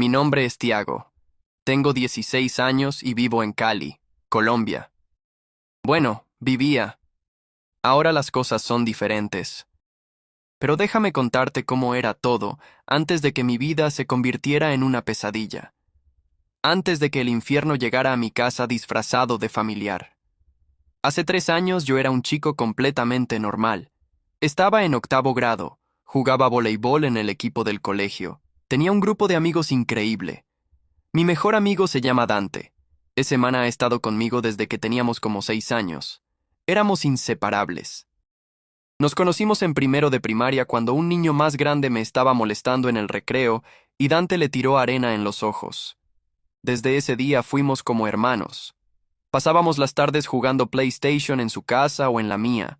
Mi nombre es Tiago. Tengo 16 años y vivo en Cali, Colombia. Bueno, vivía. Ahora las cosas son diferentes. Pero déjame contarte cómo era todo antes de que mi vida se convirtiera en una pesadilla. Antes de que el infierno llegara a mi casa disfrazado de familiar. Hace 3 años yo era un chico completamente normal. Estaba en octavo grado, jugaba voleibol en el equipo del colegio. Tenía un grupo de amigos increíble. Mi mejor amigo se llama Dante. Ese man ha estado conmigo desde que teníamos como 6 años. Éramos inseparables. Nos conocimos en primero de primaria cuando un niño más grande me estaba molestando en el recreo y Dante le tiró arena en los ojos. Desde ese día fuimos como hermanos. Pasábamos las tardes jugando PlayStation en su casa o en la mía.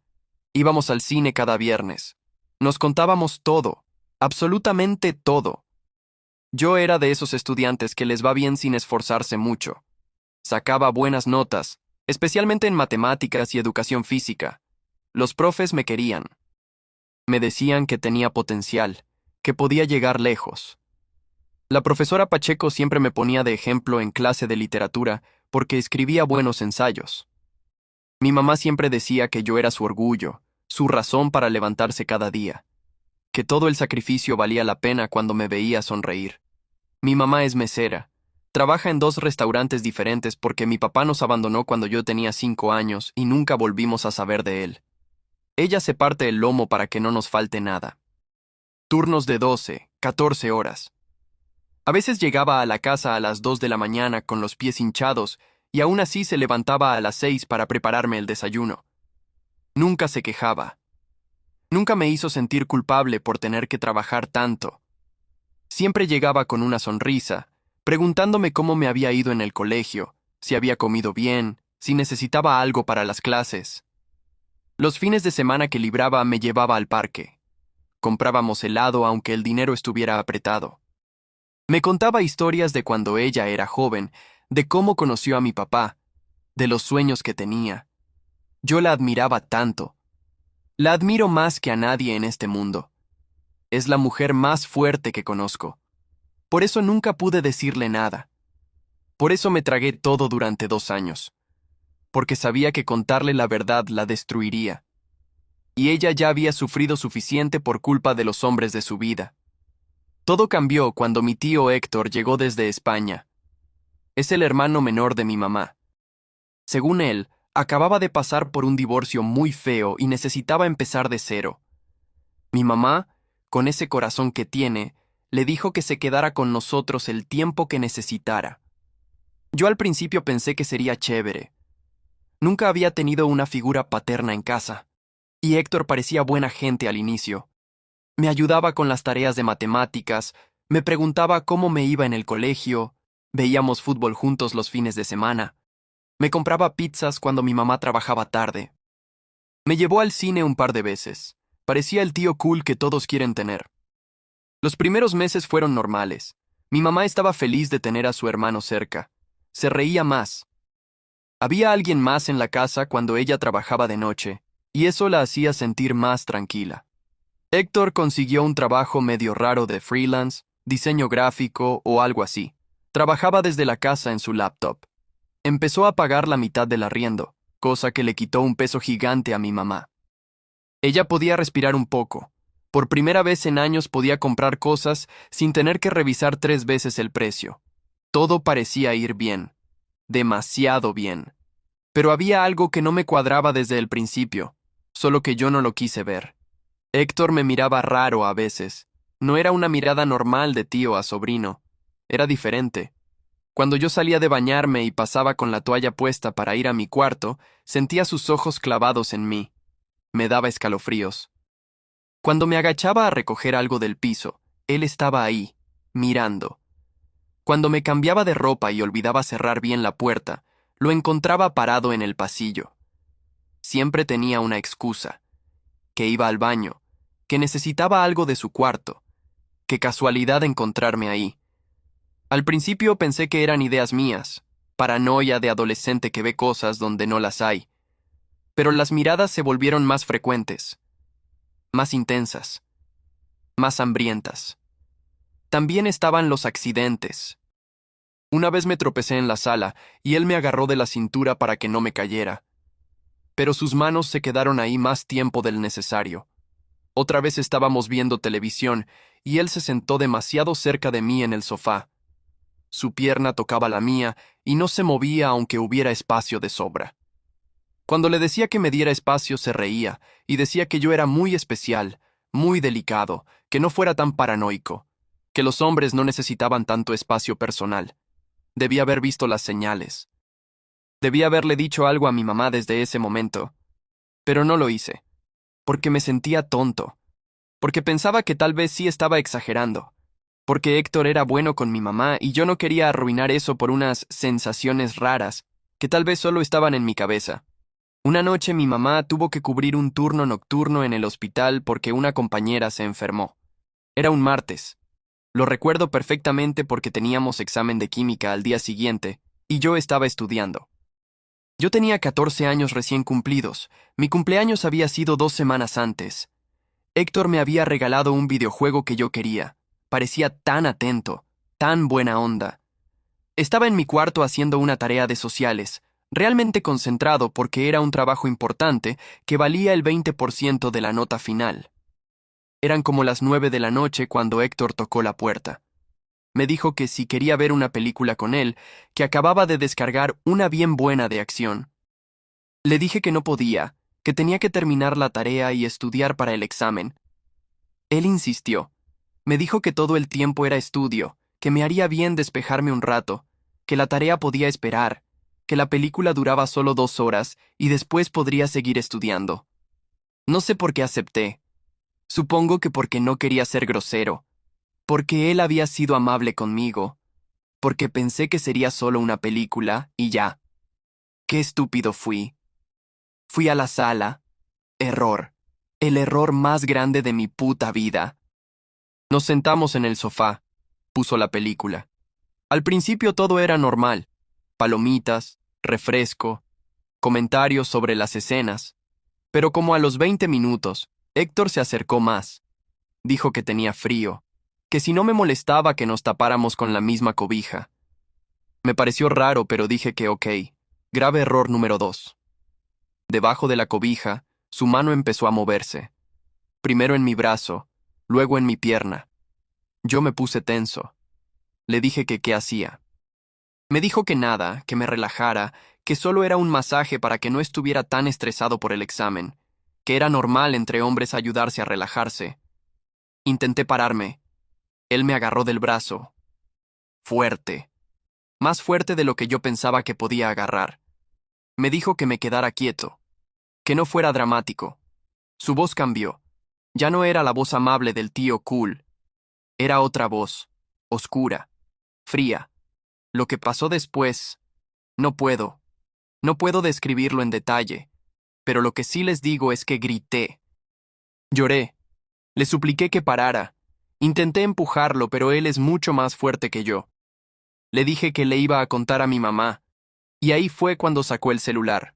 Íbamos al cine cada viernes. Nos contábamos todo, absolutamente todo. Yo era de esos estudiantes que les va bien sin esforzarse mucho. Sacaba buenas notas, especialmente en matemáticas y educación física. Los profes me querían. Me decían que tenía potencial, que podía llegar lejos. La profesora Pacheco siempre me ponía de ejemplo en clase de literatura porque escribía buenos ensayos. Mi mamá siempre decía que yo era su orgullo, su razón para levantarse cada día, que todo el sacrificio valía la pena cuando me veía sonreír. Mi mamá es mesera. Trabaja en 2 restaurantes diferentes porque mi papá nos abandonó cuando yo tenía 5 años y nunca volvimos a saber de él. Ella se parte el lomo para que no nos falte nada. Turnos de 12, 14 horas. A veces llegaba a la casa a las 2 de la mañana con los pies hinchados y aún así se levantaba a las 6 para prepararme el desayuno. Nunca se quejaba. Nunca me hizo sentir culpable por tener que trabajar tanto. Siempre llegaba con una sonrisa, preguntándome cómo me había ido en el colegio, si había comido bien, si necesitaba algo para las clases. Los fines de semana que libraba me llevaba al parque. Comprábamos helado aunque el dinero estuviera apretado. Me contaba historias de cuando ella era joven, de cómo conoció a mi papá, de los sueños que tenía. Yo la admiraba tanto. La admiro más que a nadie en este mundo. Es la mujer más fuerte que conozco. Por eso nunca pude decirle nada. Por eso me tragué todo durante 2 años. Porque sabía que contarle la verdad la destruiría. Y ella ya había sufrido suficiente por culpa de los hombres de su vida. Todo cambió cuando mi tío Héctor llegó desde España. Es el hermano menor de mi mamá. Según él, acababa de pasar por un divorcio muy feo y necesitaba empezar de cero. Mi mamá, con ese corazón que tiene, le dijo que se quedara con nosotros el tiempo que necesitara. Yo al principio pensé que sería chévere. Nunca había tenido una figura paterna en casa, y Héctor parecía buena gente al inicio. Me ayudaba con las tareas de matemáticas, me preguntaba cómo me iba en el colegio, veíamos fútbol juntos los fines de semana. Me compraba pizzas cuando mi mamá trabajaba tarde. Me llevó al cine un par de veces. Parecía el tío cool que todos quieren tener. Los primeros meses fueron normales. Mi mamá estaba feliz de tener a su hermano cerca. Se reía más. Había alguien más en la casa cuando ella trabajaba de noche, y eso la hacía sentir más tranquila. Héctor consiguió un trabajo medio raro de freelance, diseño gráfico o algo así. Trabajaba desde la casa en su laptop. Empezó a pagar la mitad del arriendo, cosa que le quitó un peso gigante a mi mamá. Ella podía respirar un poco. Por primera vez en años podía comprar cosas sin tener que revisar 3 veces el precio. Todo parecía ir bien. Demasiado bien. Pero había algo que no me cuadraba desde el principio, solo que yo no lo quise ver. Héctor me miraba raro a veces. No era una mirada normal de tío a sobrino. Era diferente. Cuando yo salía de bañarme y pasaba con la toalla puesta para ir a mi cuarto, sentía sus ojos clavados en mí. Me daba escalofríos. Cuando me agachaba a recoger algo del piso, él estaba ahí, mirando. Cuando me cambiaba de ropa y olvidaba cerrar bien la puerta, lo encontraba parado en el pasillo. Siempre tenía una excusa. Que iba al baño, que necesitaba algo de su cuarto. Qué casualidad encontrarme ahí. Al principio pensé que eran ideas mías, paranoia de adolescente que ve cosas donde no las hay. Pero las miradas se volvieron más frecuentes, más intensas, más hambrientas. También estaban los accidentes. Una vez me tropecé en la sala y él me agarró de la cintura para que no me cayera. Pero sus manos se quedaron ahí más tiempo del necesario. Otra vez estábamos viendo televisión y él se sentó demasiado cerca de mí en el sofá. Su pierna tocaba la mía y no se movía aunque hubiera espacio de sobra. Cuando le decía que me diera espacio se reía y decía que yo era muy especial, muy delicado, que no fuera tan paranoico, que los hombres no necesitaban tanto espacio personal. Debía haber visto las señales. Debía haberle dicho algo a mi mamá desde ese momento, pero no lo hice, porque me sentía tonto, porque pensaba que tal vez sí estaba exagerando, porque Héctor era bueno con mi mamá y yo no quería arruinar eso por unas sensaciones raras que tal vez solo estaban en mi cabeza. Una noche mi mamá tuvo que cubrir un turno nocturno en el hospital porque una compañera se enfermó. Era un martes. Lo recuerdo perfectamente porque teníamos examen de química al día siguiente y yo estaba estudiando. Yo tenía 14 años recién cumplidos. Mi cumpleaños había sido 2 semanas antes. Héctor me había regalado un videojuego que yo quería. Parecía tan atento, tan buena onda. Estaba en mi cuarto haciendo una tarea de sociales, realmente concentrado porque era un trabajo importante que valía el 20% de la nota final. Eran como las 9 de la noche cuando Héctor tocó la puerta. Me dijo que si quería ver una película con él, que acababa de descargar una bien buena de acción. Le dije que no podía, que tenía que terminar la tarea y estudiar para el examen. Él insistió. Me dijo que todo el tiempo era estudio, que me haría bien despejarme un rato, que la tarea podía esperar, que la película duraba solo 2 horas y después podría seguir estudiando. No sé por qué acepté. Supongo que porque no quería ser grosero, porque él había sido amable conmigo, porque pensé que sería solo una película y ya. Qué estúpido fui. Fui a la sala. Error. El error más grande de mi puta vida. Nos sentamos en el sofá. Puso la película. Al principio todo era normal. Palomitas, refresco, comentarios sobre las escenas. Pero como a los 20 minutos, Héctor se acercó más. Dijo que tenía frío, que si no me molestaba que nos tapáramos con la misma cobija. Me pareció raro, pero dije que ok. Grave error número 2. Debajo de la cobija, su mano empezó a moverse. Primero en mi brazo, luego en mi pierna. Yo me puse tenso. Le dije que qué hacía. Me dijo que nada, que me relajara, que solo era un masaje para que no estuviera tan estresado por el examen, que era normal entre hombres ayudarse a relajarse. Intenté pararme. Él me agarró del brazo. Fuerte. Más fuerte de lo que yo pensaba que podía agarrar. Me dijo que me quedara quieto, que no fuera dramático. Su voz cambió. Ya no era la voz amable del tío cool. Era otra voz, oscura, fría. Lo que pasó después, no puedo. No puedo describirlo en detalle, pero lo que sí les digo es que grité. Lloré. Le supliqué que parara. Intenté empujarlo, pero él es mucho más fuerte que yo. Le dije que le iba a contar a mi mamá, y ahí fue cuando sacó el celular.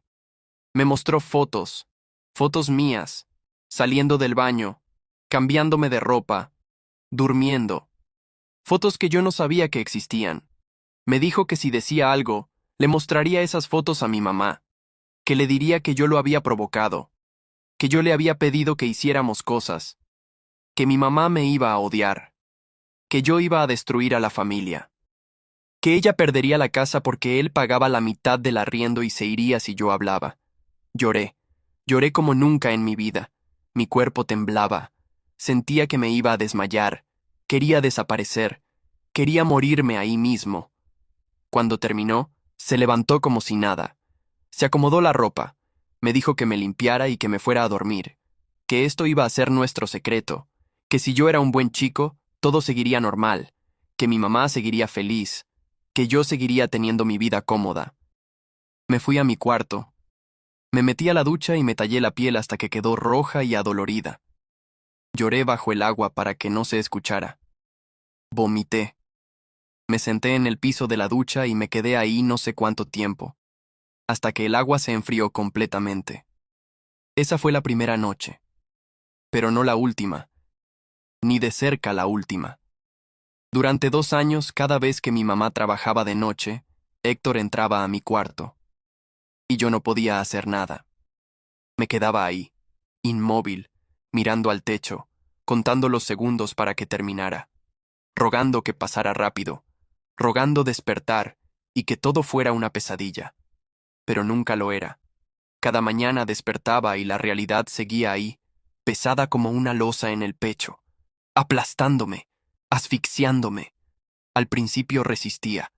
Me mostró fotos, fotos mías, saliendo del baño, cambiándome de ropa, durmiendo, fotos que yo no sabía que existían. Me dijo que si decía algo, le mostraría esas fotos a mi mamá, que le diría que yo lo había provocado, que yo le había pedido que hiciéramos cosas, que mi mamá me iba a odiar, que yo iba a destruir a la familia, que ella perdería la casa porque él pagaba la mitad del arriendo y se iría si yo hablaba. Lloré, lloré como nunca en mi vida. Mi cuerpo temblaba. Sentía que me iba a desmayar. Quería desaparecer. Quería morirme ahí mismo. Cuando terminó, se levantó como si nada. Se acomodó la ropa. Me dijo que me limpiara y que me fuera a dormir. Que esto iba a ser nuestro secreto. Que si yo era un buen chico, todo seguiría normal. Que mi mamá seguiría feliz. Que yo seguiría teniendo mi vida cómoda. Me fui a mi cuarto. Me metí a la ducha y me tallé la piel hasta que quedó roja y adolorida. Lloré bajo el agua para que no se escuchara. Vomité. Me senté en el piso de la ducha y me quedé ahí no sé cuánto tiempo, hasta que el agua se enfrió completamente. Esa fue la primera noche, pero no la última, ni de cerca la última. Durante 2 años, cada vez que mi mamá trabajaba de noche, Héctor entraba a mi cuarto, y yo no podía hacer nada. Me quedaba ahí, inmóvil, mirando al techo, contando los segundos para que terminara, rogando que pasara rápido, rogando despertar y que todo fuera una pesadilla. Pero nunca lo era. Cada mañana despertaba y la realidad seguía ahí, pesada como una losa en el pecho, aplastándome, asfixiándome. Al principio resistía,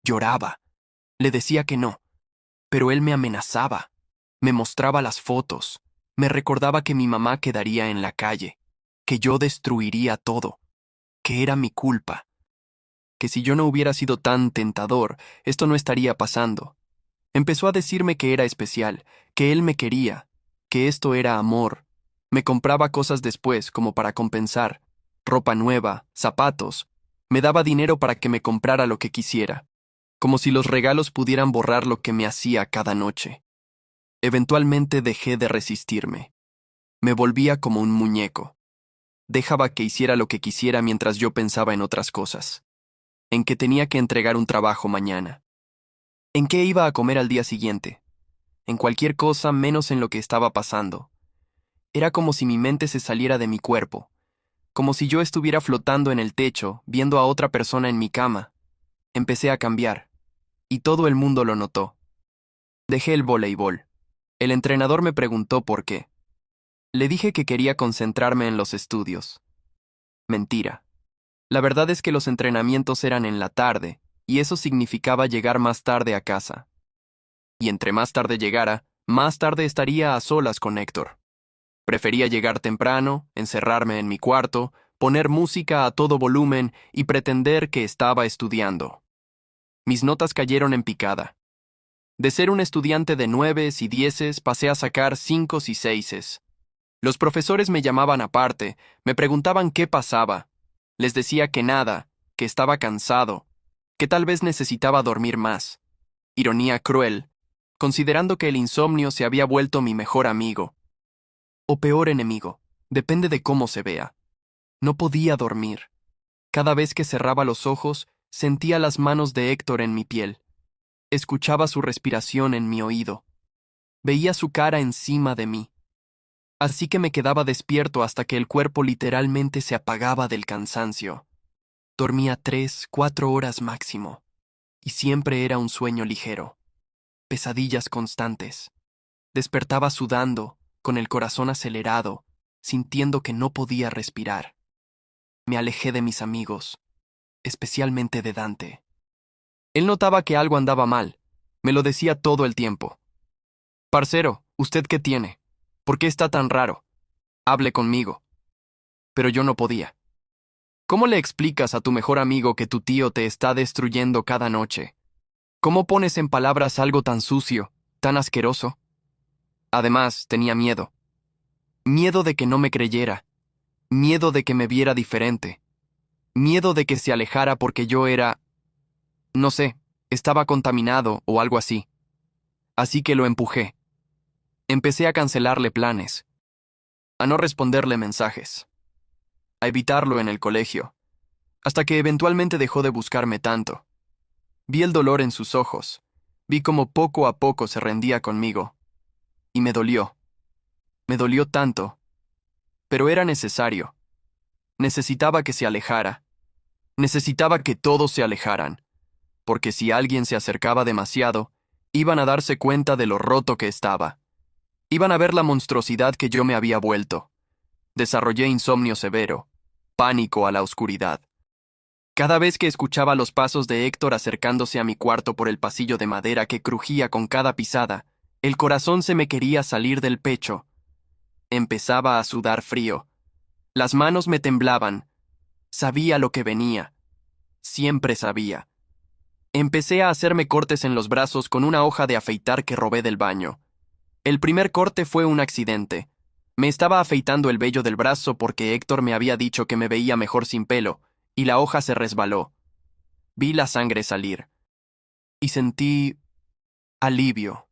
lloraba, le decía que no, pero él me amenazaba, me mostraba las fotos, me recordaba que mi mamá quedaría en la calle, que yo destruiría todo, que era mi culpa, que si yo no hubiera sido tan tentador, esto no estaría pasando. Empezó a decirme que era especial, que él me quería, que esto era amor. Me compraba cosas después como para compensar, ropa nueva, zapatos. Me daba dinero para que me comprara lo que quisiera, como si los regalos pudieran borrar lo que me hacía cada noche. Eventualmente dejé de resistirme. Me volvía como un muñeco. Dejaba que hiciera lo que quisiera mientras yo pensaba en otras cosas, en que tenía que entregar un trabajo mañana, en qué iba a comer al día siguiente, en cualquier cosa menos en lo que estaba pasando. Era como si mi mente se saliera de mi cuerpo, como si yo estuviera flotando en el techo, viendo a otra persona en mi cama. Empecé a cambiar, y todo el mundo lo notó. Dejé el voleibol. El entrenador me preguntó por qué. Le dije que quería concentrarme en los estudios. Mentira. La verdad es que los entrenamientos eran en la tarde, y eso significaba llegar más tarde a casa. Y entre más tarde llegara, más tarde estaría a solas con Héctor. Prefería llegar temprano, encerrarme en mi cuarto, poner música a todo volumen y pretender que estaba estudiando. Mis notas cayeron en picada. De ser un estudiante de 9s y 10s pasé a sacar 5s y 6s. Los profesores me llamaban aparte, me preguntaban qué pasaba. Les decía que nada, que estaba cansado, que tal vez necesitaba dormir más. Ironía cruel, considerando que el insomnio se había vuelto mi mejor amigo. O peor enemigo, depende de cómo se vea. No podía dormir. Cada vez que cerraba los ojos, sentía las manos de Héctor en mi piel. Escuchaba su respiración en mi oído. Veía su cara encima de mí. Así que me quedaba despierto hasta que el cuerpo literalmente se apagaba del cansancio. Dormía 3, 4 horas máximo, y siempre era un sueño ligero. Pesadillas constantes. Despertaba sudando, con el corazón acelerado, sintiendo que no podía respirar. Me alejé de mis amigos, especialmente de Dante. Él notaba que algo andaba mal. Me lo decía todo el tiempo. Parcero, ¿usted qué tiene? ¿Por qué está tan raro? Hable conmigo. Pero yo no podía. ¿Cómo le explicas a tu mejor amigo que tu tío te está destruyendo cada noche? ¿Cómo pones en palabras algo tan sucio, tan asqueroso? Además, tenía miedo. Miedo de que no me creyera. Miedo de que me viera diferente. Miedo de que se alejara porque yo era... no sé, estaba contaminado o algo así. Así que lo empujé. Empecé a cancelarle planes, a no responderle mensajes, a evitarlo en el colegio, hasta que eventualmente dejó de buscarme tanto. Vi el dolor en sus ojos, vi cómo poco a poco se rendía conmigo, y me dolió tanto, pero era necesario. Necesitaba que se alejara, necesitaba que todos se alejaran, porque si alguien se acercaba demasiado, iban a darse cuenta de lo roto que estaba. Iban a ver la monstruosidad que yo me había vuelto. Desarrollé insomnio severo, pánico a la oscuridad. Cada vez que escuchaba los pasos de Héctor acercándose a mi cuarto por el pasillo de madera que crujía con cada pisada, el corazón se me quería salir del pecho. Empezaba a sudar frío. Las manos me temblaban. Sabía lo que venía. Siempre sabía. Empecé a hacerme cortes en los brazos con una hoja de afeitar que robé del baño. El primer corte fue un accidente. Me estaba afeitando el vello del brazo porque Héctor me había dicho que me veía mejor sin pelo, y la hoja se resbaló. Vi la sangre salir. Y sentí... alivio.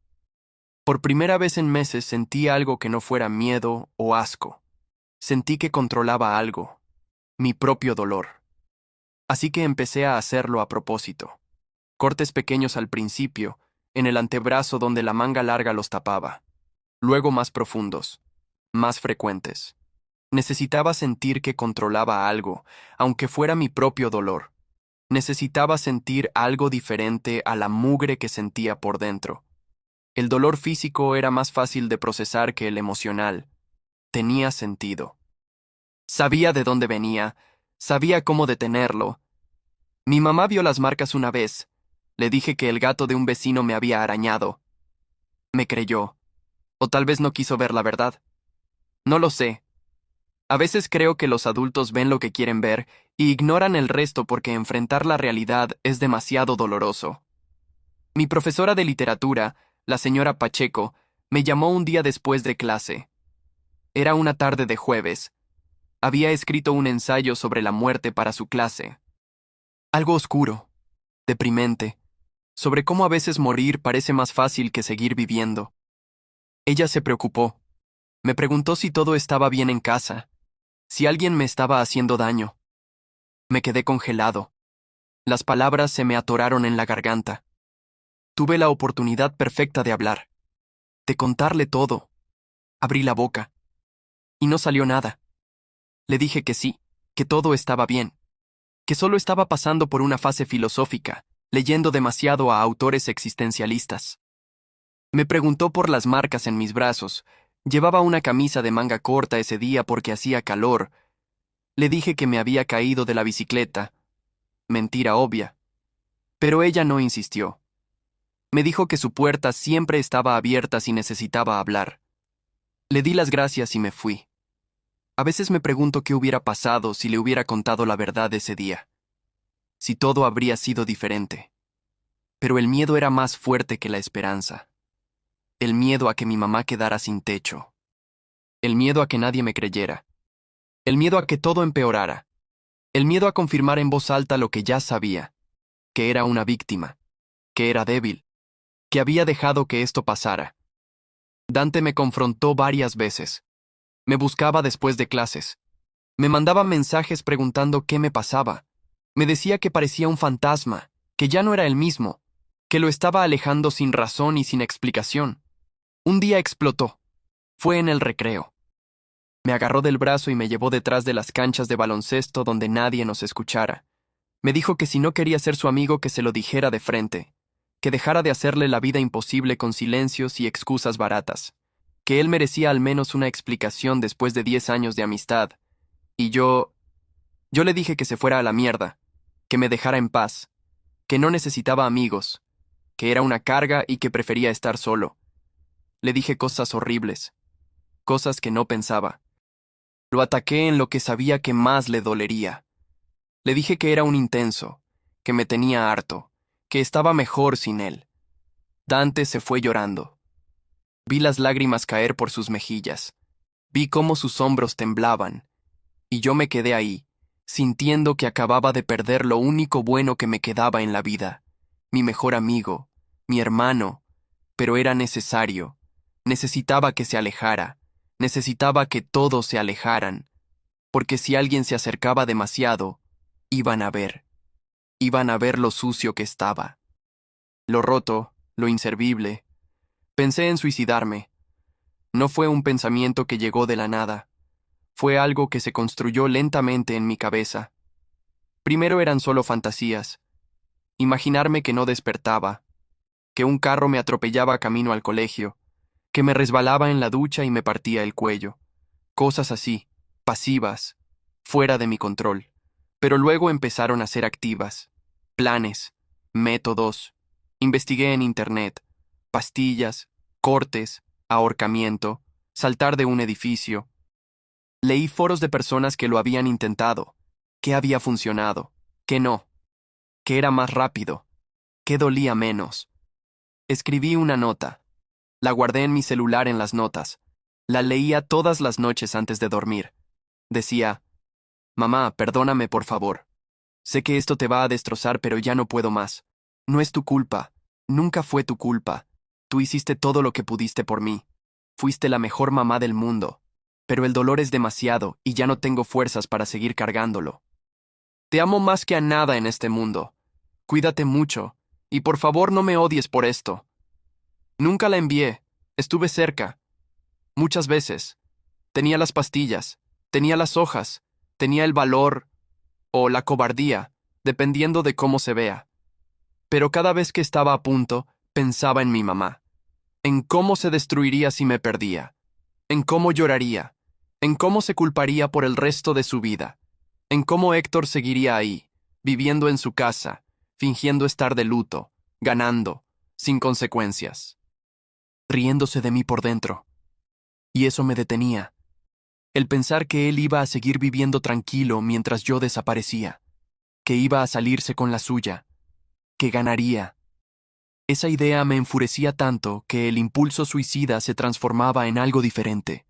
Por primera vez en meses sentí algo que no fuera miedo o asco. Sentí que controlaba algo. Mi propio dolor. Así que empecé a hacerlo a propósito. Cortes pequeños al principio, en el antebrazo donde la manga larga los tapaba. Luego más profundos, más frecuentes. Necesitaba sentir que controlaba algo, aunque fuera mi propio dolor. Necesitaba sentir algo diferente a la mugre que sentía por dentro. El dolor físico era más fácil de procesar que el emocional. Tenía sentido. Sabía de dónde venía, sabía cómo detenerlo. Mi mamá vio las marcas una vez. Le dije que el gato de un vecino me había arañado. Me creyó. O tal vez no quiso ver la verdad. No lo sé. A veces creo que los adultos ven lo que quieren ver y ignoran el resto porque enfrentar la realidad es demasiado doloroso. Mi profesora de literatura, la señora Pacheco, me llamó un día después de clase. Era una tarde de jueves. Había escrito un ensayo sobre la muerte para su clase. Algo oscuro, deprimente, sobre cómo a veces morir parece más fácil que seguir viviendo. Ella se preocupó. Me preguntó si todo estaba bien en casa, si alguien me estaba haciendo daño. Me quedé congelado. Las palabras se me atoraron en la garganta. Tuve la oportunidad perfecta de hablar, de contarle todo. Abrí la boca. Y no salió nada. Le dije que sí, que todo estaba bien, que solo estaba pasando por una fase filosófica, leyendo demasiado a autores existencialistas. Me preguntó por las marcas en mis brazos. Llevaba una camisa de manga corta ese día porque hacía calor. Le dije que me había caído de la bicicleta. Mentira obvia. Pero ella no insistió. Me dijo que su puerta siempre estaba abierta si necesitaba hablar. Le di las gracias y me fui. A veces me pregunto qué hubiera pasado si le hubiera contado la verdad ese día. Si todo habría sido diferente. Pero el miedo era más fuerte que la esperanza. El miedo a que mi mamá quedara sin techo. El miedo a que nadie me creyera. El miedo a que todo empeorara. El miedo a confirmar en voz alta lo que ya sabía. Que era una víctima. Que era débil. Que había dejado que esto pasara. Dante me confrontó varias veces. Me buscaba después de clases. Me mandaba mensajes preguntando qué me pasaba. Me decía que parecía un fantasma, que ya no era el mismo, que lo estaba alejando sin razón y sin explicación. Un día explotó. Fue en el recreo. Me agarró del brazo y me llevó detrás de las canchas de baloncesto donde nadie nos escuchara. Me dijo que si no quería ser su amigo que se lo dijera de frente, que dejara de hacerle la vida imposible con silencios y excusas baratas, que él merecía al menos una explicación después de 10 años de amistad. Y yo le dije que se fuera a la mierda, que me dejara en paz, que no necesitaba amigos, que era una carga y que prefería estar solo. Le dije cosas horribles, cosas que no pensaba. Lo ataqué en lo que sabía que más le dolería. Le dije que era un intenso, que me tenía harto, que estaba mejor sin él. Dante se fue llorando. Vi las lágrimas caer por sus mejillas. Vi cómo sus hombros temblaban. Y yo me quedé ahí, sintiendo que acababa de perder lo único bueno que me quedaba en la vida. Mi mejor amigo, mi hermano. Pero era necesario. Necesitaba que se alejara. Necesitaba que todos se alejaran. Porque si alguien se acercaba demasiado, iban a ver. Iban a ver lo sucio que estaba. Lo roto, lo inservible. Pensé en suicidarme. No fue un pensamiento que llegó de la nada. Fue algo que se construyó lentamente en mi cabeza. Primero eran solo fantasías. Imaginarme que no despertaba, que un carro me atropellaba camino al colegio, que me resbalaba en la ducha y me partía el cuello. Cosas así, pasivas, fuera de mi control. Pero luego empezaron a ser activas. Planes, métodos. Investigué en internet. Pastillas, cortes, ahorcamiento, saltar de un edificio. Leí foros de personas que lo habían intentado, que había funcionado, que no, que era más rápido, que dolía menos. Escribí una nota. La guardé en mi celular en las notas. La leía todas las noches antes de dormir. Decía, mamá, perdóname por favor. Sé que esto te va a destrozar, pero ya no puedo más. No es tu culpa. Nunca fue tu culpa. Tú hiciste todo lo que pudiste por mí. Fuiste la mejor mamá del mundo. Pero el dolor es demasiado y ya no tengo fuerzas para seguir cargándolo. Te amo más que a nada en este mundo. Cuídate mucho, y por favor no me odies por esto. Nunca la envié. Estuve cerca. Muchas veces. Tenía las pastillas, tenía las hojas, tenía el valor o la cobardía, dependiendo de cómo se vea. Pero cada vez que estaba a punto, pensaba en mi mamá, en cómo se destruiría si me perdía, en cómo lloraría, en cómo se culparía por el resto de su vida, en cómo Héctor seguiría ahí, viviendo en su casa, fingiendo estar de luto, ganando, sin consecuencias, riéndose de mí por dentro. Y eso me detenía. El pensar que él iba a seguir viviendo tranquilo mientras yo desaparecía, que iba a salirse con la suya, que ganaría. Esa idea me enfurecía tanto que el impulso suicida se transformaba en algo diferente,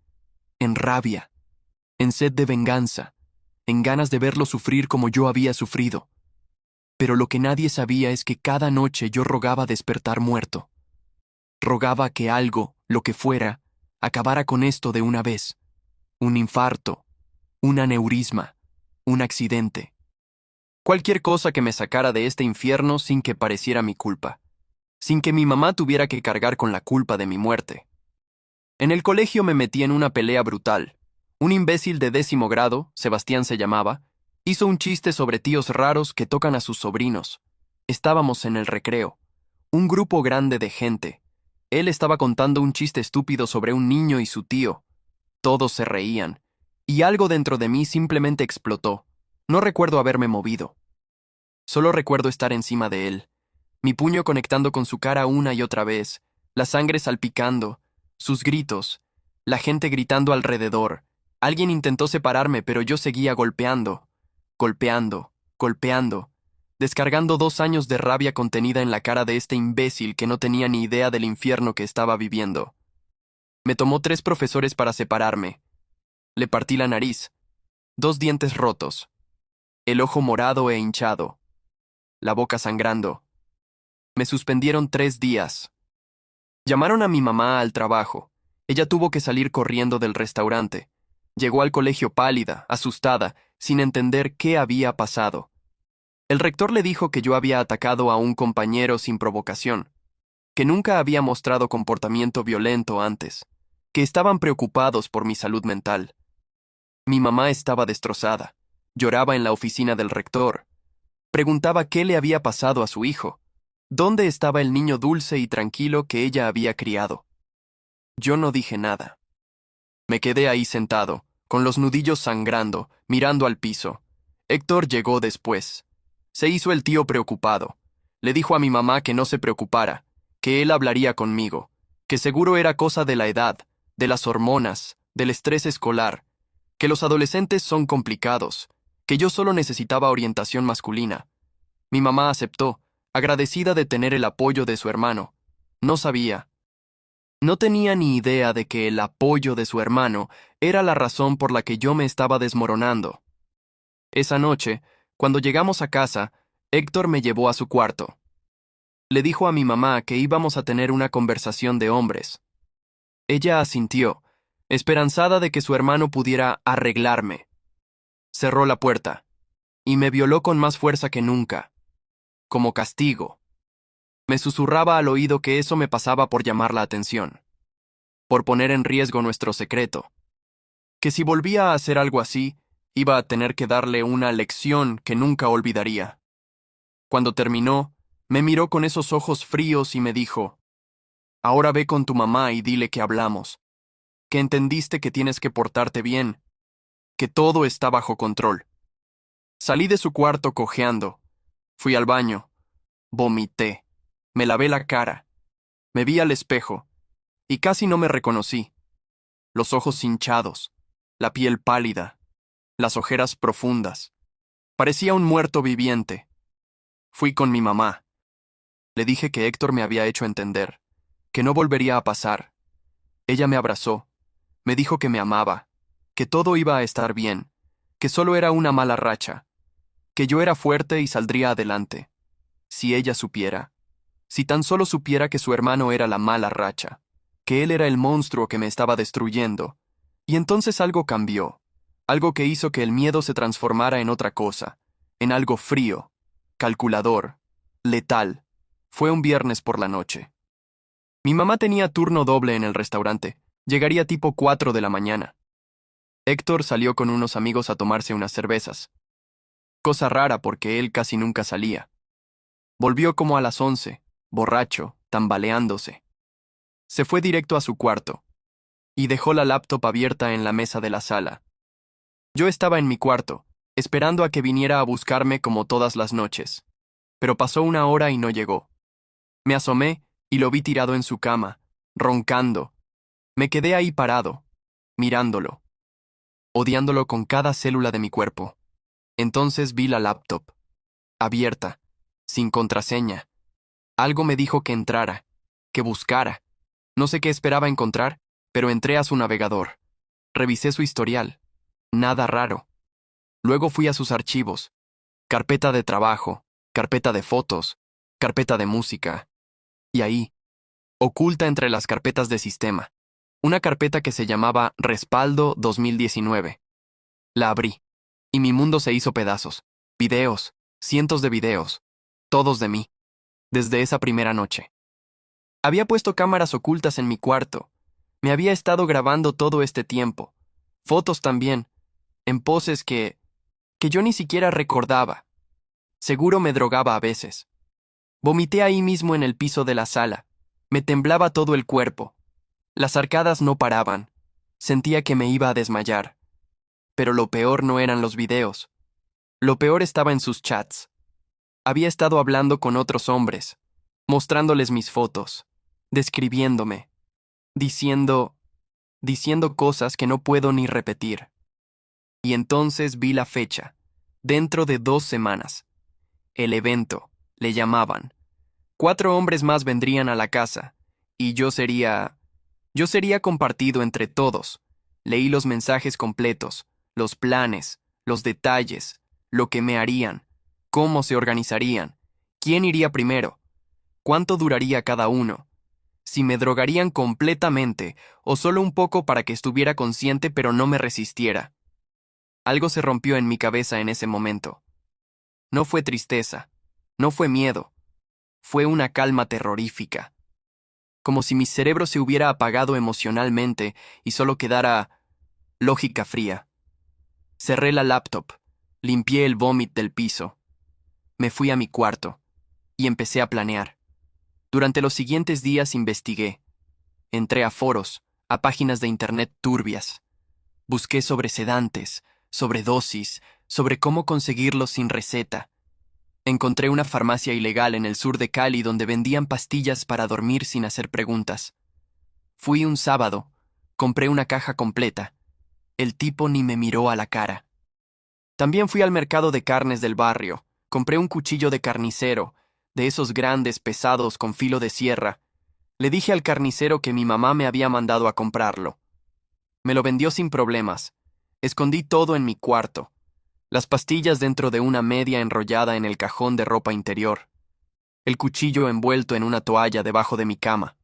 en rabia, en sed de venganza, en ganas de verlo sufrir como yo había sufrido. Pero lo que nadie sabía es que cada noche yo rogaba despertar muerto. Rogaba que algo, lo que fuera, acabara con esto de una vez. Un infarto, un aneurisma, un accidente. Cualquier cosa que me sacara de este infierno sin que pareciera mi culpa, sin que mi mamá tuviera que cargar con la culpa de mi muerte. En el colegio me metí en una pelea brutal. Un imbécil de 10º grado, Sebastián se llamaba, hizo un chiste sobre tíos raros que tocan a sus sobrinos. Estábamos en el recreo, un grupo grande de gente. Él estaba contando un chiste estúpido sobre un niño y su tío. Todos se reían, y algo dentro de mí simplemente explotó. No recuerdo haberme movido. Solo recuerdo estar encima de él, mi puño conectando con su cara una y otra vez, la sangre salpicando, sus gritos, la gente gritando alrededor. Alguien intentó separarme, pero yo seguía golpeando, golpeando, golpeando, descargando 2 años de rabia contenida en la cara de este imbécil que no tenía ni idea del infierno que estaba viviendo. Me tomó 3 profesores para separarme. Le partí la nariz, 2 dientes rotos, el ojo morado e hinchado, la boca sangrando. Me suspendieron 3 días. Llamaron a mi mamá al trabajo. Ella tuvo que salir corriendo del restaurante. Llegó al colegio pálida, asustada, sin entender qué había pasado. El rector le dijo que yo había atacado a un compañero sin provocación, que nunca había mostrado comportamiento violento antes, que estaban preocupados por mi salud mental. Mi mamá estaba destrozada. Lloraba en la oficina del rector. Preguntaba qué le había pasado a su hijo. ¿Dónde estaba el niño dulce y tranquilo que ella había criado? Yo no dije nada. Me quedé ahí sentado, con los nudillos sangrando, mirando al piso. Héctor llegó después. Se hizo el tío preocupado. Le dijo a mi mamá que no se preocupara, que él hablaría conmigo, que seguro era cosa de la edad, de las hormonas, del estrés escolar, que los adolescentes son complicados, que yo solo necesitaba orientación masculina. Mi mamá aceptó, agradecida de tener el apoyo de su hermano. No sabía. No tenía ni idea de que el apoyo de su hermano era la razón por la que yo me estaba desmoronando. Esa noche, cuando llegamos a casa, Héctor me llevó a su cuarto. Le dijo a mi mamá que íbamos a tener una conversación de hombres. Ella asintió, esperanzada de que su hermano pudiera arreglarme. Cerró la puerta, y me violó con más fuerza que nunca, como castigo. Me susurraba al oído que eso me pasaba por llamar la atención, por poner en riesgo nuestro secreto, que si volvía a hacer algo así, iba a tener que darle una lección que nunca olvidaría. Cuando terminó, me miró con esos ojos fríos y me dijo, «Ahora ve con tu mamá y dile que hablamos, que entendiste que tienes que portarte bien, que todo está bajo control». Salí de su cuarto cojeando, fui al baño, vomité, me lavé la cara, me vi al espejo, y casi no me reconocí. Los ojos hinchados, la piel pálida, las ojeras profundas. Parecía un muerto viviente. Fui con mi mamá. Le dije que Héctor me había hecho entender, que no volvería a pasar. Ella me abrazó, me dijo que me amaba, que todo iba a estar bien, que solo era una mala racha, que yo era fuerte y saldría adelante. Si ella supiera, si tan solo supiera que su hermano era la mala racha, que él era el monstruo que me estaba destruyendo. Y entonces algo cambió, algo que hizo que el miedo se transformara en otra cosa, en algo frío, calculador, letal. Fue un viernes por la noche. Mi mamá tenía turno doble en el restaurante. Llegaría tipo 4 de la mañana. Héctor salió con unos amigos a tomarse unas cervezas. Cosa rara porque él casi nunca salía. Volvió como a las 11, borracho, tambaleándose. Se fue directo a su cuarto y dejó la laptop abierta en la mesa de la sala. Yo estaba en mi cuarto, esperando a que viniera a buscarme como todas las noches. Pero pasó una hora y no llegó. Me asomé y lo vi tirado en su cama, roncando. Me quedé ahí parado, mirándolo, odiándolo con cada célula de mi cuerpo. Entonces vi la laptop, abierta, sin contraseña. Algo me dijo que entrara, que buscara. No sé qué esperaba encontrar, pero entré a su navegador. Revisé su historial. Nada raro. Luego fui a sus archivos. Carpeta de trabajo, carpeta de fotos, carpeta de música. Y ahí, oculta entre las carpetas de sistema, una carpeta que se llamaba Respaldo 2019. La abrí, y mi mundo se hizo pedazos. Videos, cientos de videos, todos de mí, desde esa primera noche. Había puesto cámaras ocultas en mi cuarto. Me había estado grabando todo este tiempo. Fotos también, en poses que yo ni siquiera recordaba. Seguro me drogaba a veces. Vomité ahí mismo en el piso de la sala. Me temblaba todo el cuerpo. Las arcadas no paraban. Sentía que me iba a desmayar. Pero lo peor no eran los videos. Lo peor estaba en sus chats. Había estado hablando con otros hombres, mostrándoles mis fotos, describiéndome, diciendo cosas que no puedo ni repetir. Y entonces vi la fecha, dentro de 2 semanas. El evento, le llamaban. 4 hombres más vendrían a la casa, y yo sería compartido entre todos. Leí los mensajes completos, los planes, los detalles, lo que me harían, cómo se organizarían, quién iría primero, cuánto duraría cada uno, si me drogarían completamente o solo un poco para que estuviera consciente pero no me resistiera. Algo se rompió en mi cabeza en ese momento. No fue tristeza, no fue miedo, fue una calma terrorífica. Como si mi cerebro se hubiera apagado emocionalmente y solo quedara lógica fría. Cerré la laptop, limpié el vómit del piso. Me fui a mi cuarto y empecé a planear. Durante los siguientes días investigué. Entré a foros, a páginas de internet turbias. Busqué sobre sedantes, sobre dosis, sobre cómo conseguirlos sin receta. Encontré una farmacia ilegal en el sur de Cali donde vendían pastillas para dormir sin hacer preguntas. Fui un sábado, compré una caja completa. El tipo ni me miró a la cara. También fui al mercado de carnes del barrio. Compré un cuchillo de carnicero, de esos grandes, pesados, con filo de sierra. Le dije al carnicero que mi mamá me había mandado a comprarlo. Me lo vendió sin problemas. Escondí todo en mi cuarto. Las pastillas dentro de una media enrollada en el cajón de ropa interior. El cuchillo envuelto en una toalla debajo de mi cama.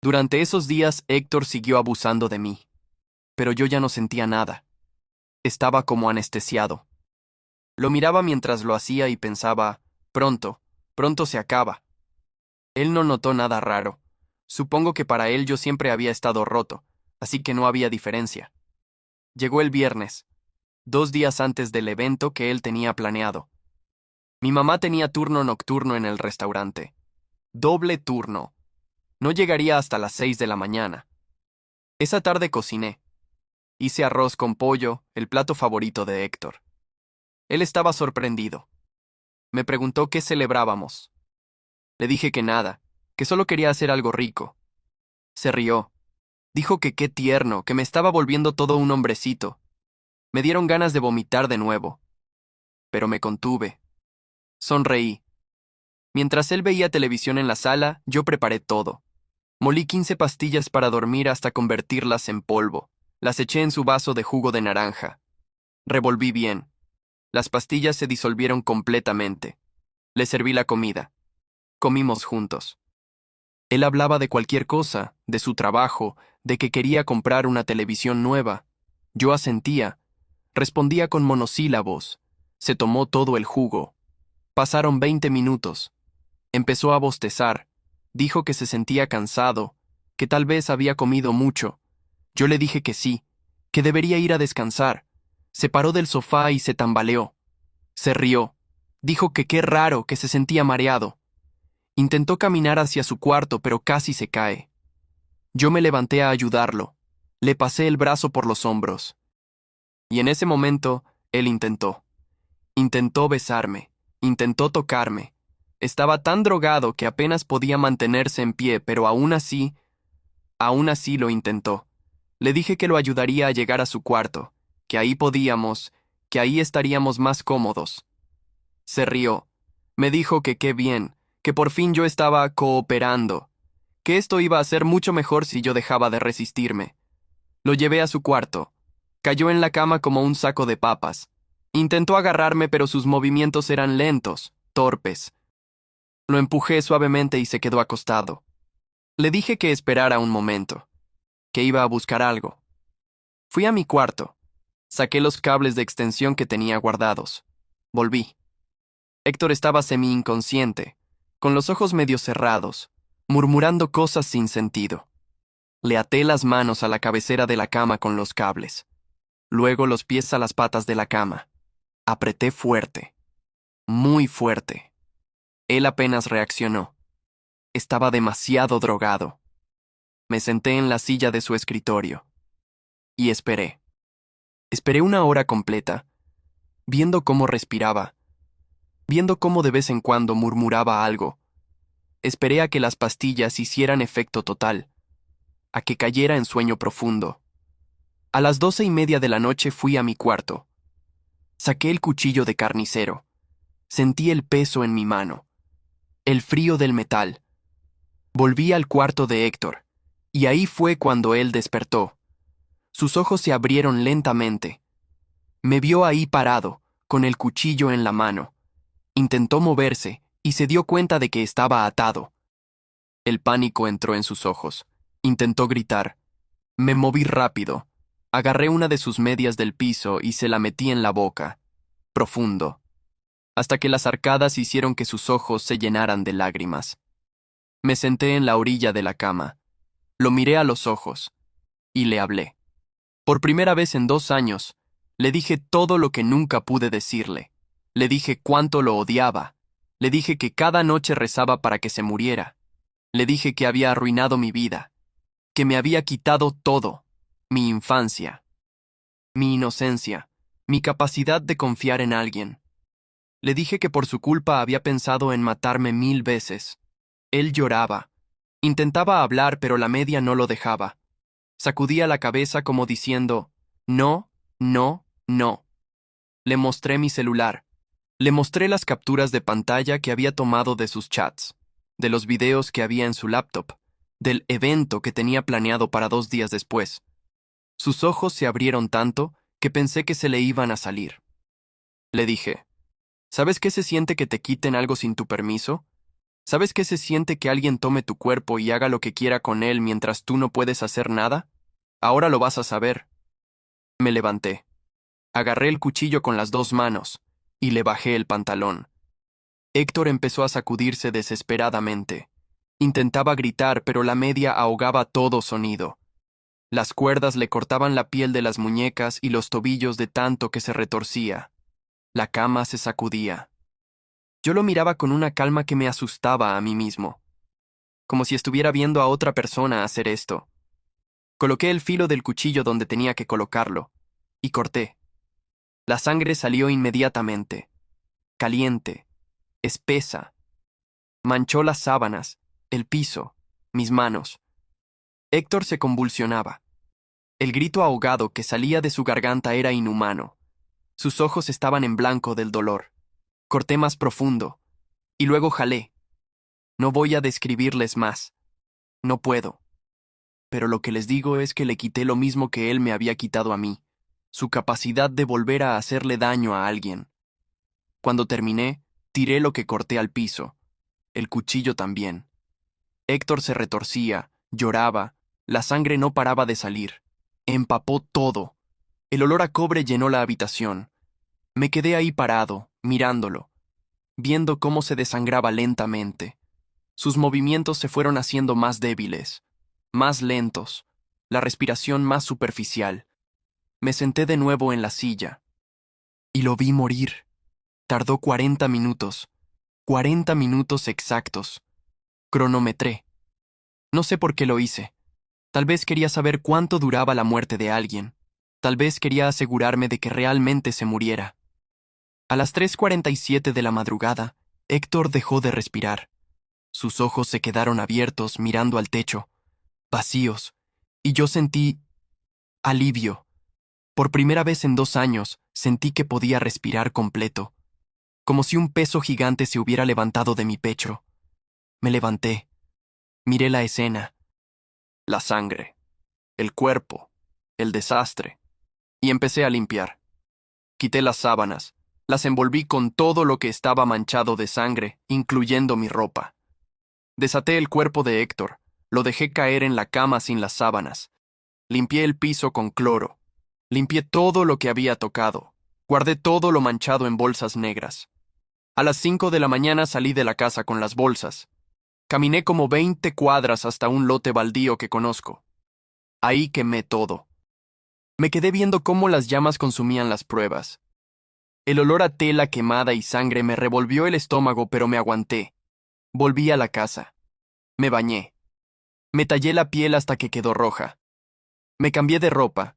Durante esos días Héctor siguió abusando de mí. Pero yo ya no sentía nada. Estaba como anestesiado. Lo miraba mientras lo hacía y pensaba, pronto se acaba. Él no notó nada raro. Supongo que para él yo siempre había estado roto, así que no había diferencia. Llegó el viernes, 2 días antes del evento que él tenía planeado. Mi mamá tenía turno nocturno en el restaurante. Doble turno. No llegaría hasta las 6 de la mañana. Esa tarde cociné. Hice arroz con pollo, el plato favorito de Héctor. Él estaba sorprendido. Me preguntó qué celebrábamos. Le dije que nada, que solo quería hacer algo rico. Se rió. Dijo que qué tierno, que me estaba volviendo todo un hombrecito. Me dieron ganas de vomitar de nuevo. Pero me contuve. Sonreí. Mientras él veía televisión en la sala, yo preparé todo. Molí 15 pastillas para dormir hasta convertirlas en polvo. Las eché en su vaso de jugo de naranja. Revolví bien. Las pastillas se disolvieron completamente. Le serví la comida. Comimos juntos. Él hablaba de cualquier cosa, de su trabajo, de que quería comprar una televisión nueva. Yo asentía. Respondía con monosílabos. Se tomó todo el jugo. Pasaron 20 minutos. Empezó a bostezar. Dijo que se sentía cansado, que tal vez había comido mucho. Yo le dije que sí, que debería ir a descansar. Se paró del sofá y se tambaleó. Se rió. Dijo que qué raro, que se sentía mareado. Intentó caminar hacia su cuarto, pero casi se cae. Yo me levanté a ayudarlo. Le pasé el brazo por los hombros. Y en ese momento, él intentó. Intentó besarme. Intentó tocarme. Estaba tan drogado que apenas podía mantenerse en pie, pero aún así lo intentó. Le dije que lo ayudaría a llegar a su cuarto, que ahí estaríamos más cómodos. Se rió. Me dijo que qué bien, que por fin yo estaba cooperando, que esto iba a ser mucho mejor si yo dejaba de resistirme. Lo llevé a su cuarto. Cayó en la cama como un saco de papas. Intentó agarrarme, pero sus movimientos eran lentos, torpes. Lo empujé suavemente y se quedó acostado. Le dije que esperara un momento, que iba a buscar algo. Fui a mi cuarto. Saqué los cables de extensión que tenía guardados. Volví. Héctor estaba semi-inconsciente, con los ojos medio cerrados, murmurando cosas sin sentido. Le até las manos a la cabecera de la cama con los cables. Luego los pies a las patas de la cama. Apreté fuerte. Muy fuerte. Él apenas reaccionó. Estaba demasiado drogado. Me senté en la silla de su escritorio. Y esperé. Esperé una hora completa, viendo cómo respiraba, viendo cómo de vez en cuando murmuraba algo. Esperé a que las pastillas hicieran efecto total, a que cayera en sueño profundo. A las 12:30 de la noche fui a mi cuarto. Saqué el cuchillo de carnicero. Sentí el peso en mi mano, el frío del metal. Volví al cuarto de Héctor, y ahí fue cuando él despertó. Sus ojos se abrieron lentamente. Me vio ahí parado, con el cuchillo en la mano. Intentó moverse y se dio cuenta de que estaba atado. El pánico entró en sus ojos. Intentó gritar. Me moví rápido. Agarré una de sus medias del piso y se la metí en la boca, profundo, hasta que las arcadas hicieron que sus ojos se llenaran de lágrimas. Me senté en la orilla de la cama. Lo miré a los ojos y le hablé. Por primera vez en 2 años, le dije todo lo que nunca pude decirle. Le dije cuánto lo odiaba. Le dije que cada noche rezaba para que se muriera. Le dije que había arruinado mi vida, que me había quitado todo, mi infancia, mi inocencia, mi capacidad de confiar en alguien. Le dije que por su culpa había pensado en matarme 1000 veces. Él lloraba. Intentaba hablar, pero la media no lo dejaba. Sacudía la cabeza como diciendo, no, no, no. Le mostré mi celular. Le mostré las capturas de pantalla que había tomado de sus chats, de los videos que había en su laptop, del evento que tenía planeado para 2 días después. Sus ojos se abrieron tanto que pensé que se le iban a salir. Le dije, ¿sabes qué se siente que te quiten algo sin tu permiso? ¿Sabes qué se siente que alguien tome tu cuerpo y haga lo que quiera con él mientras tú no puedes hacer nada? Ahora lo vas a saber. Me levanté. Agarré el cuchillo con las 2 manos y le bajé el pantalón. Héctor empezó a sacudirse desesperadamente. Intentaba gritar, pero la media ahogaba todo sonido. Las cuerdas le cortaban la piel de las muñecas y los tobillos de tanto que se retorcía. La cama se sacudía. Yo lo miraba con una calma que me asustaba a mí mismo, como si estuviera viendo a otra persona hacer esto. Coloqué el filo del cuchillo donde tenía que colocarlo, y corté. La sangre salió inmediatamente, caliente, espesa. Manchó las sábanas, el piso, mis manos. Héctor se convulsionaba. El grito ahogado que salía de su garganta era inhumano. Sus ojos estaban en blanco del dolor. Corté más profundo, y luego jalé. No voy a describirles más. No puedo. Pero lo que les digo es que le quité lo mismo que él me había quitado a mí, su capacidad de volver a hacerle daño a alguien. Cuando terminé, tiré lo que corté al piso, el cuchillo también. Héctor se retorcía, lloraba, la sangre no paraba de salir. Empapó todo. El olor a cobre llenó la habitación. Me quedé ahí parado, mirándolo, viendo cómo se desangraba lentamente. Sus movimientos se fueron haciendo más débiles, más lentos, la respiración más superficial. Me senté de nuevo en la silla y lo vi morir. Tardó 40 minutos, 40 minutos exactos. Cronometré. No sé por qué lo hice. Tal vez quería saber cuánto duraba la muerte de alguien. Tal vez quería asegurarme de que realmente se muriera. A las 3:47 de la madrugada, Héctor dejó de respirar. Sus ojos se quedaron abiertos mirando al techo, vacíos, y yo sentí alivio. Por primera vez en 2 años, sentí que podía respirar completo, como si un peso gigante se hubiera levantado de mi pecho. Me levanté, miré la escena, la sangre, el cuerpo, el desastre, y empecé a limpiar. Quité las sábanas, las envolví con todo lo que estaba manchado de sangre, incluyendo mi ropa. Desaté el cuerpo de Héctor, lo dejé caer en la cama sin las sábanas. Limpié el piso con cloro. Limpié todo lo que había tocado. Guardé todo lo manchado en bolsas negras. A las 5 de la mañana salí de la casa con las bolsas. Caminé como 20 cuadras hasta un lote baldío que conozco. Ahí quemé todo. Me quedé viendo cómo las llamas consumían las pruebas. El olor a tela quemada y sangre me revolvió el estómago, pero me aguanté. Volví a la casa. Me bañé. Me tallé la piel hasta que quedó roja. Me cambié de ropa.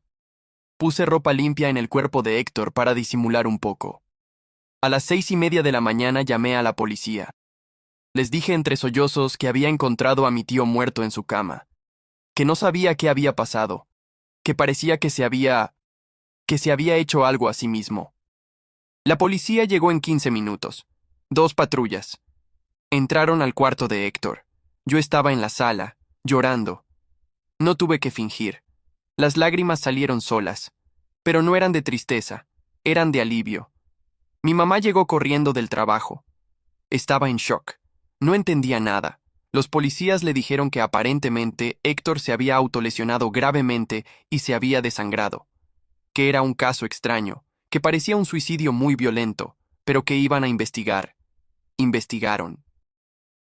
Puse ropa limpia en el cuerpo de Héctor para disimular un poco. A las 6:30 de la mañana llamé a la policía. Les dije entre sollozos que había encontrado a mi tío muerto en su cama, que no sabía qué había pasado, que parecía que se había hecho algo a sí mismo. La policía llegó en 15 minutos. 2 patrullas. Entraron al cuarto de Héctor. Yo estaba en la sala, llorando. No tuve que fingir. Las lágrimas salieron solas, pero no eran de tristeza, eran de alivio. Mi mamá llegó corriendo del trabajo. Estaba en shock. No entendía nada. Los policías le dijeron que aparentemente Héctor se había autolesionado gravemente y se había desangrado, que era un caso extraño, que parecía un suicidio muy violento, pero que iban a investigar. Investigaron.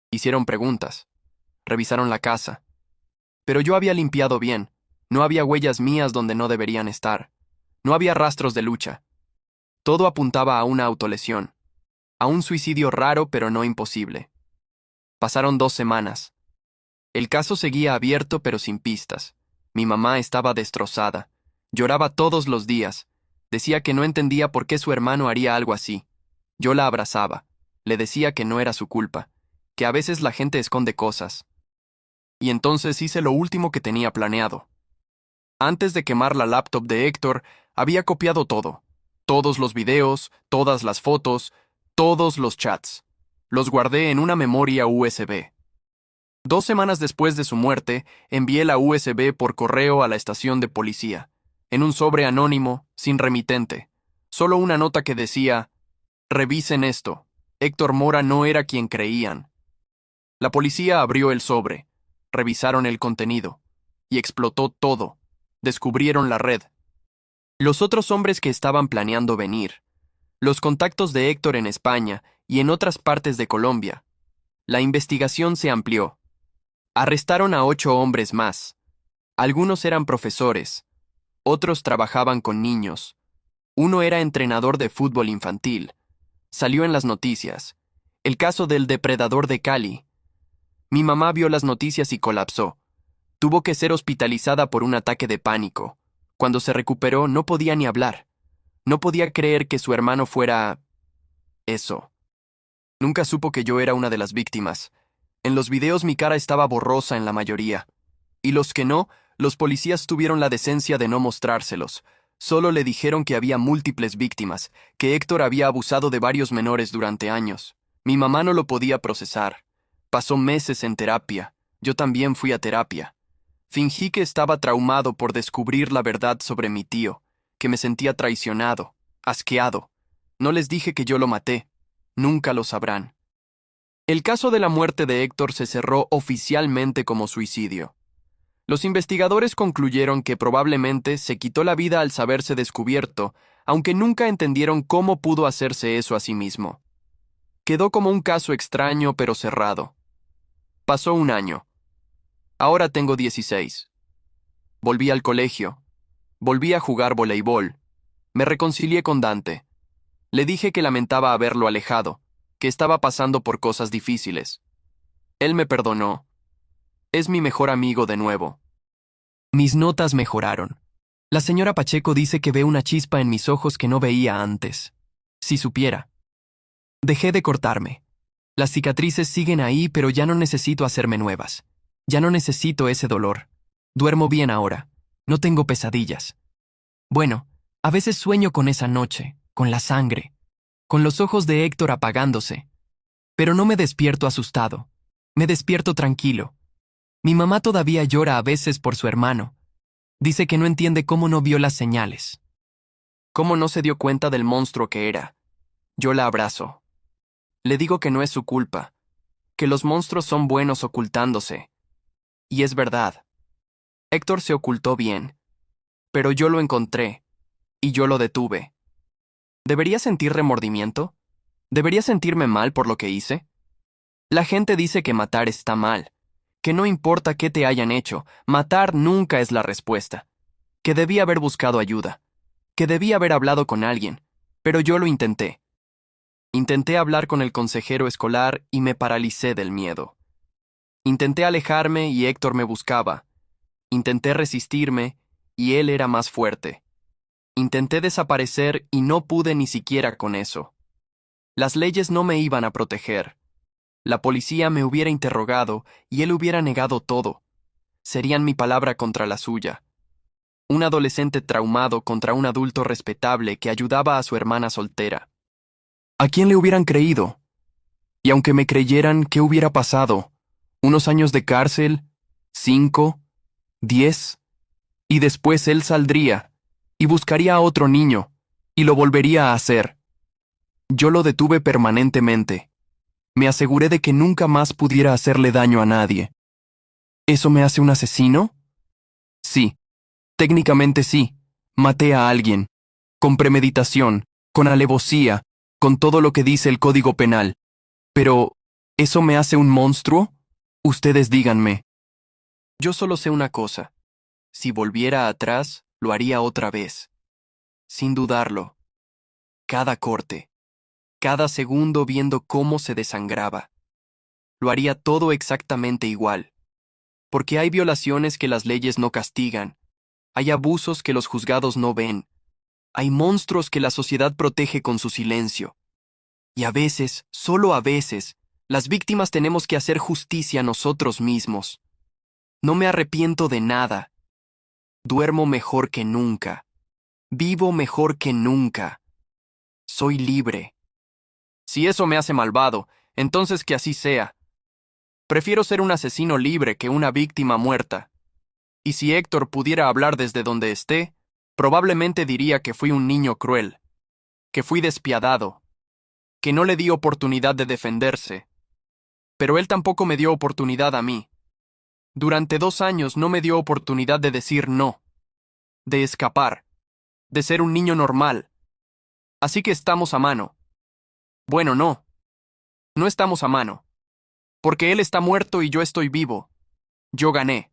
Hicieron preguntas. Revisaron la casa. Pero yo había limpiado bien. No había huellas mías donde no deberían estar. No había rastros de lucha. Todo apuntaba a una autolesión. A un suicidio raro pero no imposible. Pasaron 2 semanas. El caso seguía abierto pero sin pistas. Mi mamá estaba destrozada. Lloraba todos los días. Decía que no entendía por qué su hermano haría algo así. Yo la abrazaba. Le decía que no era su culpa, que a veces la gente esconde cosas. Y entonces hice lo último que tenía planeado. Antes de quemar la laptop de Héctor, había copiado todo. Todos los videos, todas las fotos, todos los chats. Los guardé en una memoria USB. 2 semanas después de su muerte, envié la USB por correo a la estación de policía, en un sobre anónimo, sin remitente. Solo una nota que decía: revisen esto. Héctor Mora no era quien creían. La policía abrió el sobre, revisaron el contenido, y explotó todo. Descubrieron la red. Los otros hombres que estaban planeando venir. Los contactos de Héctor en España y en otras partes de Colombia. La investigación se amplió. Arrestaron a 8 hombres más. Algunos eran profesores. Otros trabajaban con niños. Uno era entrenador de fútbol infantil. Salió en las noticias. El caso del depredador de Cali. Mi mamá vio las noticias y colapsó. Tuvo que ser hospitalizada por un ataque de pánico. Cuando se recuperó no podía ni hablar. No podía creer que su hermano fuera... eso. Nunca supo que yo era una de las víctimas. En los videos mi cara estaba borrosa en la mayoría. Y los que no, los policías tuvieron la decencia de no mostrárselos. Solo le dijeron que había múltiples víctimas, que Héctor había abusado de varios menores durante años. Mi mamá no lo podía procesar. Pasó meses en terapia. Yo también fui a terapia. Fingí que estaba traumado por descubrir la verdad sobre mi tío, que me sentía traicionado, asqueado. No les dije que yo lo maté. Nunca lo sabrán. El caso de la muerte de Héctor se cerró oficialmente como suicidio. Los investigadores concluyeron que probablemente se quitó la vida al saberse descubierto, aunque nunca entendieron cómo pudo hacerse eso a sí mismo. Quedó como un caso extraño pero cerrado. Pasó un año. Ahora tengo 16. Volví al colegio. Volví a jugar voleibol. Me reconcilié con Dante. Le dije que lamentaba haberlo alejado, que estaba pasando por cosas difíciles. Él me perdonó. Es mi mejor amigo de nuevo. Mis notas mejoraron. La señora Pacheco dice que ve una chispa en mis ojos que no veía antes. Si supiera. Dejé de cortarme. Las cicatrices siguen ahí, pero ya no necesito hacerme nuevas. Ya no necesito ese dolor. Duermo bien ahora. No tengo pesadillas. Bueno, a veces sueño con esa noche, con la sangre, con los ojos de Héctor apagándose. Pero no me despierto asustado. Me despierto tranquilo. Mi mamá todavía llora a veces por su hermano. Dice que no entiende cómo no vio las señales. Cómo no se dio cuenta del monstruo que era. Yo la abrazo. Le digo que no es su culpa, que los monstruos son buenos ocultándose. Y es verdad. Héctor se ocultó bien, pero yo lo encontré, y yo lo detuve. ¿Debería sentir remordimiento? ¿Debería sentirme mal por lo que hice? La gente dice que matar está mal, que no importa qué te hayan hecho, matar nunca es la respuesta, que debí haber buscado ayuda, que debí haber hablado con alguien, pero yo lo intenté. Intenté hablar con el consejero escolar y me paralicé del miedo. Intenté alejarme y Héctor me buscaba. Intenté resistirme y él era más fuerte. Intenté desaparecer y no pude ni siquiera con eso. Las leyes no me iban a proteger. La policía me hubiera interrogado y él hubiera negado todo. Serían mi palabra contra la suya. Un adolescente traumado contra un adulto respetable que ayudaba a su hermana soltera. ¿A quién le hubieran creído? Y aunque me creyeran, ¿qué hubiera pasado? ¿Unos años de cárcel? ¿5? ¿10? Y después él saldría, y buscaría a otro niño, y lo volvería a hacer. Yo lo detuve permanentemente. Me aseguré de que nunca más pudiera hacerle daño a nadie. ¿Eso me hace un asesino? Sí, técnicamente sí. Maté a alguien. Con premeditación, con alevosía, con todo lo que dice el Código Penal. Pero, ¿eso me hace un monstruo? Ustedes díganme. Yo solo sé una cosa. Si volviera atrás, lo haría otra vez. Sin dudarlo. Cada corte. Cada segundo viendo cómo se desangraba. Lo haría todo exactamente igual. Porque hay violaciones que las leyes no castigan. Hay abusos que los juzgados no ven. Hay monstruos que la sociedad protege con su silencio. Y a veces, solo a veces, las víctimas tenemos que hacer justicia a nosotros mismos. No me arrepiento de nada. Duermo mejor que nunca. Vivo mejor que nunca. Soy libre. Si eso me hace malvado, entonces que así sea. Prefiero ser un asesino libre que una víctima muerta. Y si Héctor pudiera hablar desde donde esté, probablemente diría que fui un niño cruel, que fui despiadado, que no le di oportunidad de defenderse. Pero él tampoco me dio oportunidad a mí. Durante 2 años no me dio oportunidad de decir no, de escapar, de ser un niño normal. Así que estamos a mano. Bueno, no. No estamos a mano. Porque él está muerto y yo estoy vivo. Yo gané.